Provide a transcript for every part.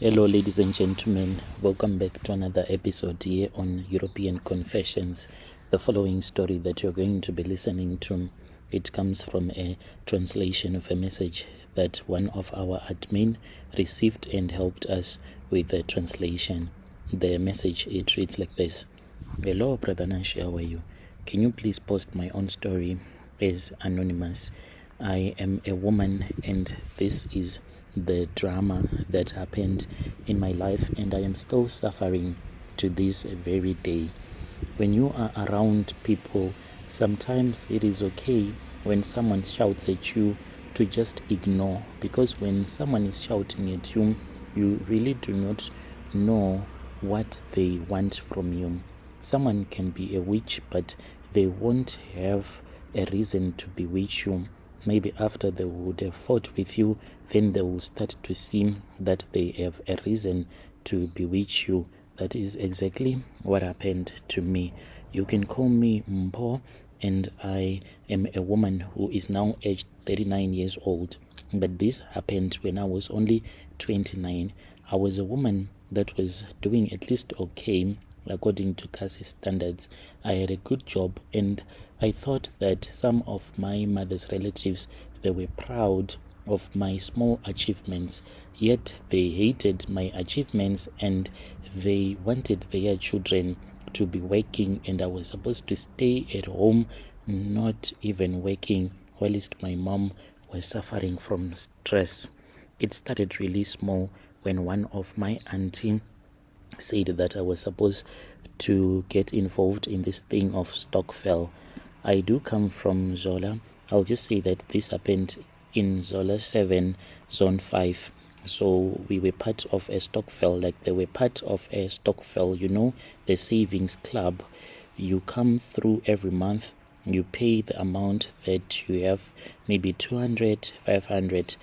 Hello, ladies and gentlemen. Welcome back to another episode here on European Confessions. The following story that you're going to be listening to, it comes from a translation of a message that one of our admin received and helped us with the translation. The message, it reads like this. Hello, Brother Nashi, how are you? Can you please post my own story as anonymous? I am a woman and this is the drama that happened in my life, and I am still suffering to this very day. When you are around people, sometimes it is okay when someone shouts at you to just ignore, because when someone is shouting at you, you really do not know what they want from you. Someone can be a witch, but they won't have a reason to bewitch you. Maybe after they would have fought with you, then they will start to see that they have a reason to bewitch you. That is exactly what happened to me. You can call me Mpo, and I am a woman who is now aged 39 years old. But this happened when I was only 29. I was a woman that was doing at least okay according to Kasi standards. I had a good job, and I thought that some of my mother's relatives, they were proud of my small achievements, yet they hated my achievements and they wanted their children to be working, and I was supposed to stay at home, not even working, whilst my mom was suffering from stress. It started really small when one of my auntie said that I was supposed to get involved in this thing of Stockvel. I do come from Zola. I'll just say that this happened in Zola 7, Zone 5. So we were part of a Stockvel, like they were part of a Stockvel, the savings club. You come through every month, you pay the amount that you have, maybe 200, 500,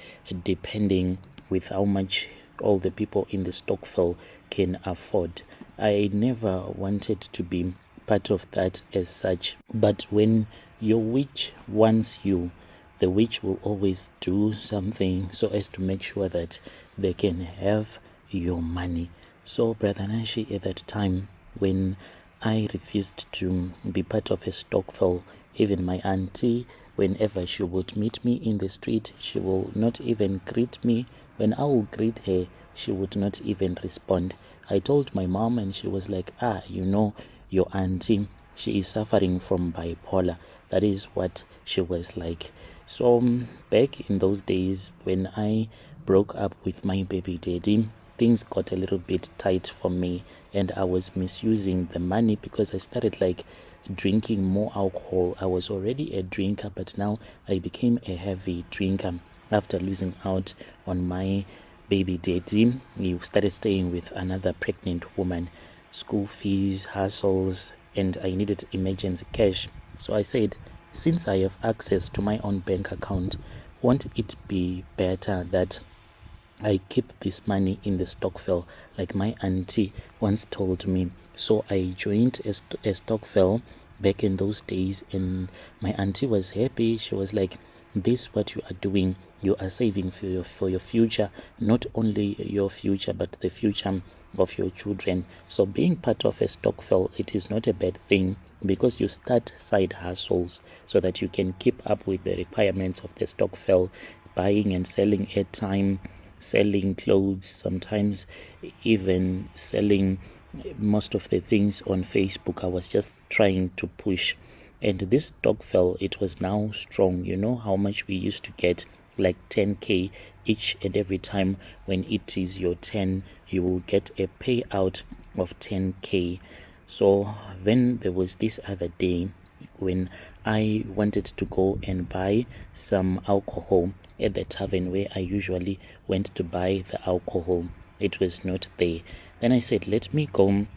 depending with how much all the people in the Stockvel can afford. I never wanted to be part of that as such, but when your witch wants you, the witch will always do something so as to make sure that they can have your money. So Brother Nashi, at that time when I refused to be part of a Stockvel, even my auntie, whenever she would meet me in the street, she will not even greet me. When I will greet her, she would not even respond. I told my mom, and she was like, your auntie, she is suffering from bipolar. That is what she was like. So back in those days when I broke up with my baby daddy, things got a little bit tight for me, and I was misusing the money because I started drinking more alcohol. I was already a drinker, but now I became a heavy drinker. After losing out on my baby daddy, he started staying with another pregnant woman. School fees, hassles, and I needed emergency cash. So I said, since I have access to my own bank account, won't it be better that I keep this money in the Stockvel, like my auntie once told me? So I joined a Stockvel back in those days, and my auntie was happy. She was like, this what you are doing, you are saving for your future, not only your future but the future of your children. So being part of a Stockvel, it is not a bad thing, because you start side hustles so that you can keep up with the requirements of the Stockvel, buying and selling airtime, selling clothes, sometimes even selling most of the things on Facebook. I was just trying to push. And this Stockvel, it was now strong. You know how much we used to get, like 10k each and every time when it is your turn, you will get a payout of 10k. So then there was this other day when I wanted to go and buy some alcohol at the tavern where I usually went to buy the alcohol. It was not there. Then I said, let me go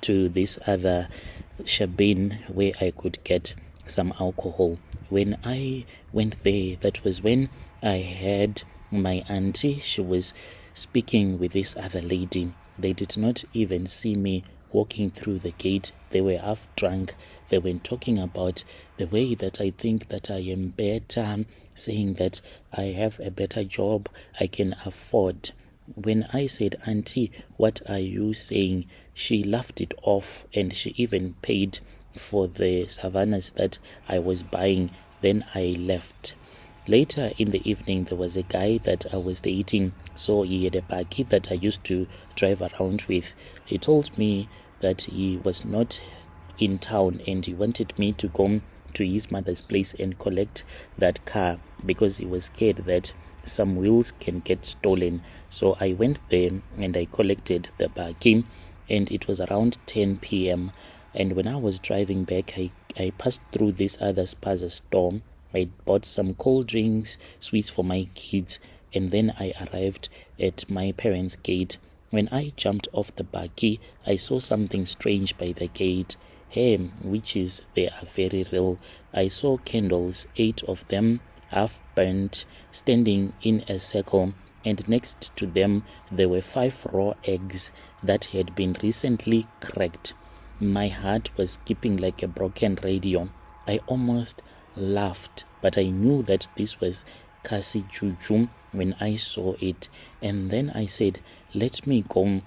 to this other shabin where I could get some alcohol. When I went there, that was when I had my auntie. She was speaking with this other lady. They did not even see me walking through the gate. They were half drunk. They were talking about the way that I think that I am better, saying that I have a better job, I can afford When I said, "Auntie, what are you saying?" she laughed it off, and she even paid for the savannas that I was buying. Then I left. Later in the evening, there was a guy that I was dating, so he had a buggy that I used to drive around with. He told me that he was not in town and he wanted me to go to his mother's place and collect that car because he was scared that some wheels can get stolen. So I went there and I collected the buggy, and it was around 10 p.m. And when I was driving back, I passed through this other spaza store. I bought some cold drinks, sweets for my kids, and then I arrived at my parents' gate. When I jumped off the buggy, I saw something strange by the gate. Hey, witches, they are very real. I saw candles, 8 of them, half burnt, standing in a circle, and next to them there were 5 raw eggs that had been recently cracked. My heart was skipping like a broken radio. I almost laughed, but I knew that this was Kasi Juju when I saw it. And then I said, let me go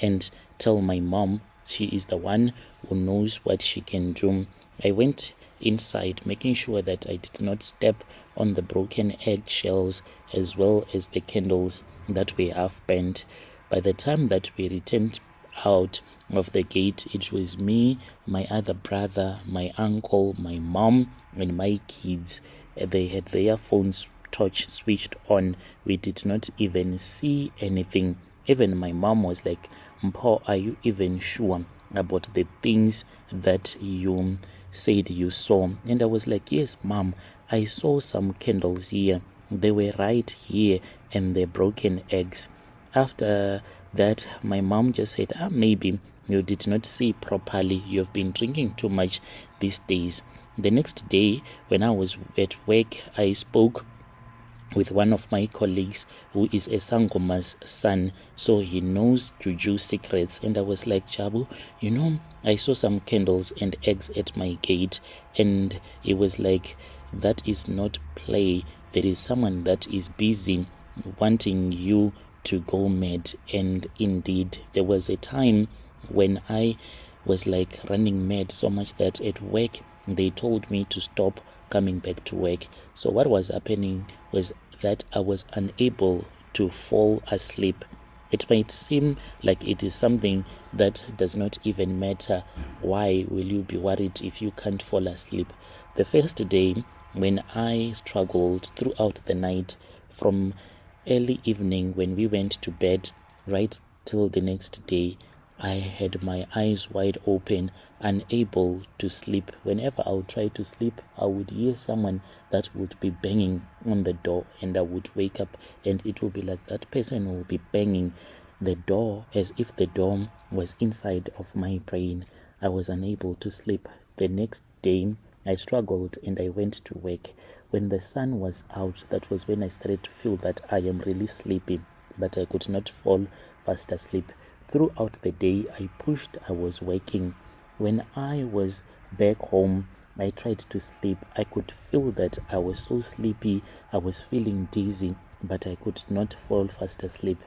and tell my mom. She is the one who knows what she can do. I went inside, making sure that I did not step on the broken eggshells as well as the candles that were half burnt. By the time that we returned out of the gate, it was me, my other brother, my uncle, my mom, and my kids. They had their phones torch switched on. We did not even see anything. Even my mom was like, "Mpo, are you even sure about the things that you said you saw?" And I was like, "Yes, mom, I saw some candles here. They were right here, and they're broken eggs." After that, my mom just said, maybe you did not see properly. You've been drinking too much these days. The next day, when I was at work, I spoke with one of my colleagues who is a Sangoma's son, so he knows Juju secrets. And I was like, Chabu, I saw some candles and eggs at my gate. And he was like, that is not play. There is someone that is busy wanting you to go mad. And indeed, there was a time when I was like running mad so much that at work they told me to stop coming back to work. So what was happening was that I was unable to fall asleep. It might seem like it is something that does not even matter. Why will you be worried if you can't fall asleep? The first day when I struggled throughout the night, from early evening when we went to bed right till the next day, I had my eyes wide open, unable to sleep. Whenever I would try to sleep, I would hear someone that would be banging on the door, and I would wake up and it would be like that person will be banging the door as if the door was inside of my brain. I was unable to sleep. The next day, I struggled and I went to work. When the sun was out, that was when I started to feel that I am really sleepy, but I could not fall fast asleep. Throughout the day, I pushed, I was working. When I was back home, I tried to sleep. I could feel that I was so sleepy, I was feeling dizzy, but I could not fall fast asleep.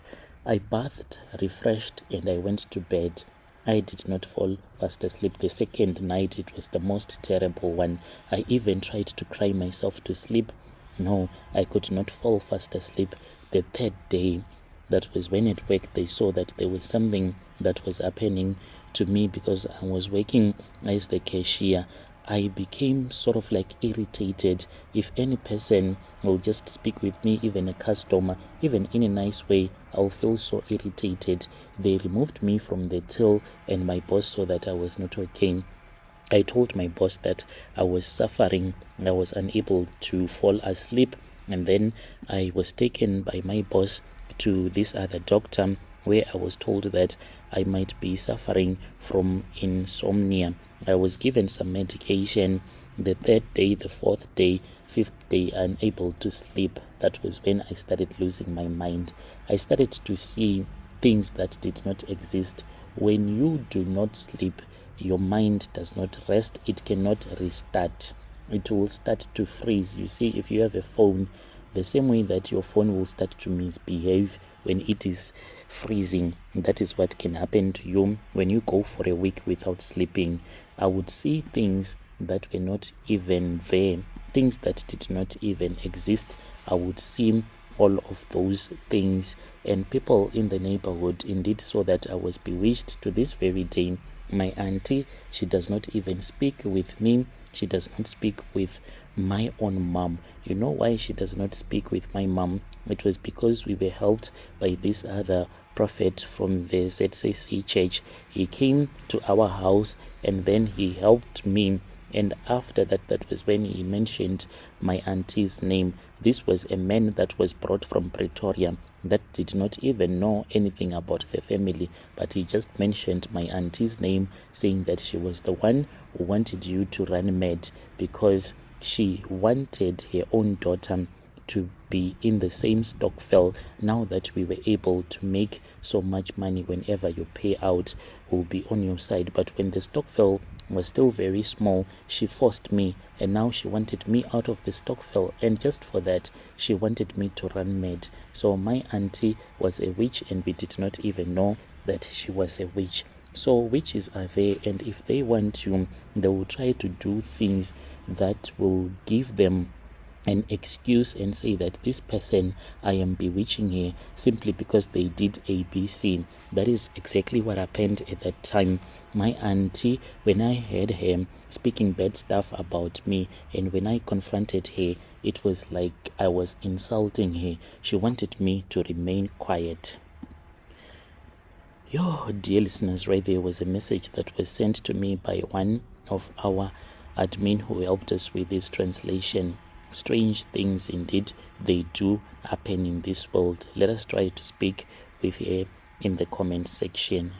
I bathed, refreshed, and I went to bed. I did not fall fast asleep. The second night, it was the most terrible one. I even tried to cry myself to sleep. No, I could not fall fast asleep. The third day, that was when at work they saw that there was something that was happening to me because I was working as the cashier. I became sort of like irritated. If any person will just speak with me, even a customer, even in a nice way, I'll feel so irritated. They removed me from the till and my boss saw that I was not okay. I told my boss that I was suffering. I was unable to fall asleep, and then I was taken by my boss to this other doctor where I was told that I might be suffering from insomnia. I was given some medication. The third day, the fourth day, fifth day, unable to sleep. That was when I started losing my mind. I started to see things that did not exist. When you do not sleep, your mind does not rest. It cannot restart. It will start to freeze. You see, if you have a phone The same way that your phone will start to misbehave when it is freezing, that is what can happen to you when you go for a week without sleeping. I would see things that were not even there, things that did not even exist. I would see all of those things, and people in the neighborhood indeed saw that I was bewitched. To this very day, my auntie, she does not even speak with me. She does not speak with my own mom. You know why she does not speak with my mom? It was because we were helped by this other prophet from the ZCC church. He came to our house and then he helped me. And after that, that was when he mentioned my auntie's name. This was a man that was brought from Pretoria that did not even know anything about the family, but he just mentioned my auntie's name, saying that she was the one who wanted you to run mad because she wanted her own daughter to be in the same Stockvel. Now that we were able to make so much money, whenever your payout will be on your side. But when the Stockvel was still very small, she forced me, and now she wanted me out of the Stockvel, and just for that she wanted me to run mad. So my auntie was a witch, and we did not even know that she was a witch. So witches are there, and if they want you, they will try to do things that will give them an excuse and say that this person, I am bewitching her simply because they did ABC. That is exactly what happened at that time. My auntie, when I heard her speaking bad stuff about me, and when I confronted her, it was like I was insulting her. She wanted me to remain quiet. Dear listeners, right there was a message that was sent to me by one of our admin who helped us with this translation. Strange things indeed, they do happen in this world. Let us try to speak with her in the comment section.